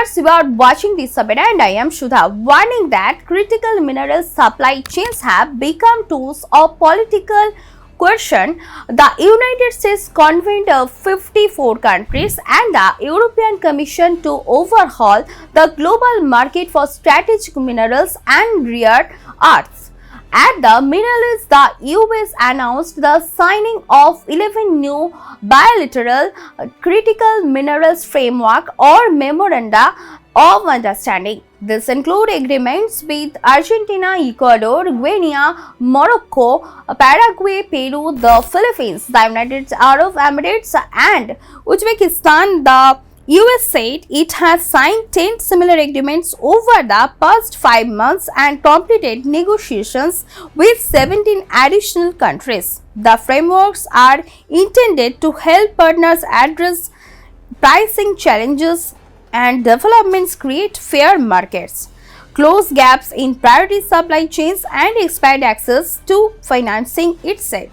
viewers, you are watching the Savera and I am Shudha, warning that critical mineral supply chains have become tools of political coercion. The United States convened 54 countries and the European Commission to overhaul the global market for strategic minerals and rare earths. At the Middle East, the US announced the signing of 11 new bilateral critical minerals framework or memoranda of understanding. This include agreements with Argentina, Ecuador, Guinea, Morocco, Paraguay, Peru, the Philippines, the United Arab Emirates and Uzbekistan. The US said it has signed 10 similar agreements over the past 5 months and completed negotiations with 17 additional countries. The frameworks are intended to help partners address pricing challenges and developments, create fair markets, close gaps in priority supply chains and expand access to financing, it said.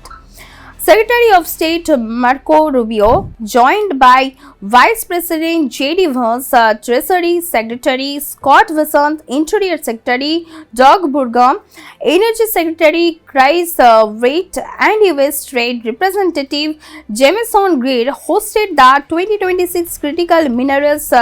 Secretary of State Marco Rubio, joined by Vice President J.D. Vance, Treasury Secretary Scott Bessent, Interior Secretary Doug Burgum, Energy Secretary Chris Wright, and U.S. Trade Representative Jameson Greer hosted the 2026 Critical Minerals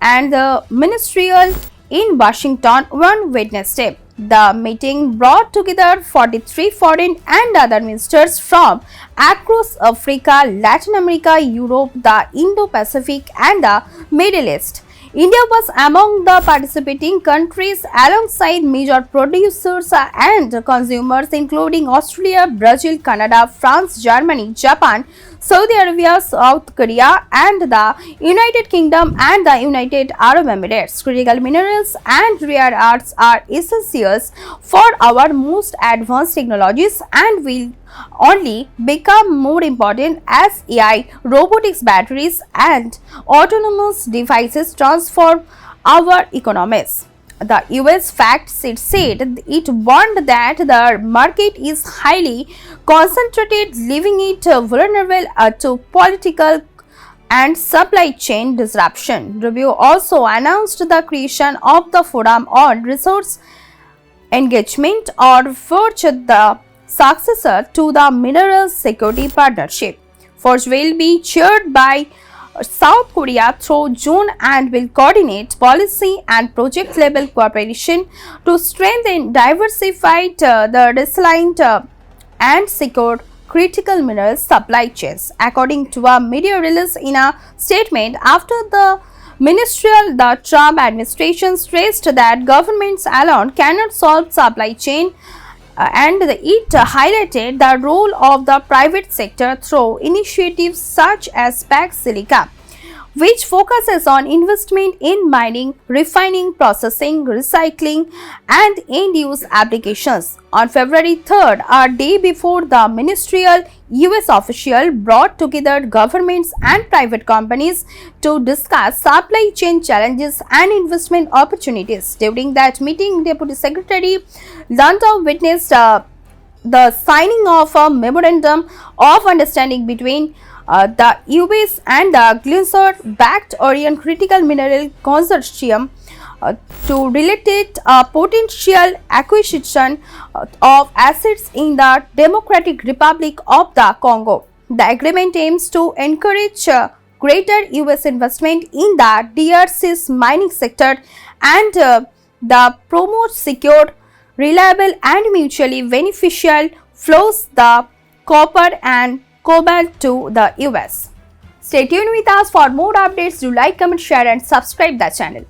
and Ministerial in Washington on Wednesday. The meeting brought together 43 foreign and other ministers from across Africa, Latin America, Europe, the Indo-Pacific and the Middle East. India was among the participating countries alongside major producers and consumers including Australia, Brazil, Canada, France, Germany, Japan, Saudi Arabia, South Korea and the United Kingdom and the United Arab Emirates. Critical minerals and rare earths are essentials for our most advanced technologies and will only become more important as AI, robotics, batteries and autonomous devices transform our economies. The US facts it said it warned that the market is highly concentrated, leaving it vulnerable to political and supply chain disruption. Rubio also announced the creation of the Forum on Resource Engagement or FORGE, the successor to the Minerals Security Partnership. FORGE will be chaired by South Korea through June and will coordinate policy and project level cooperation to strengthen diversified, the resilient and secure critical minerals supply chains. According to a media release in a statement after the ministerial, the Trump administration stressed that governments alone cannot solve supply chain and it highlighted the role of the private sector through initiatives such as PAC Silica, which focuses on investment in mining, refining, processing, recycling, and end-use applications. On February 3rd, a day before the ministerial, US official brought together governments and private companies to discuss supply chain challenges and investment opportunities. During that meeting, Deputy Secretary Landa witnessed the signing of a memorandum of understanding between the US and the Glencore-backed Orient Critical Mineral Consortium to related potential acquisition of assets in the Democratic Republic of the Congo. The agreement aims to encourage greater US investment in the DRC's mining sector and the promote secure, reliable and mutually beneficial flows the copper and cobalt to the US. Stay tuned with us for more updates. Do like, comment, share and subscribe the channel.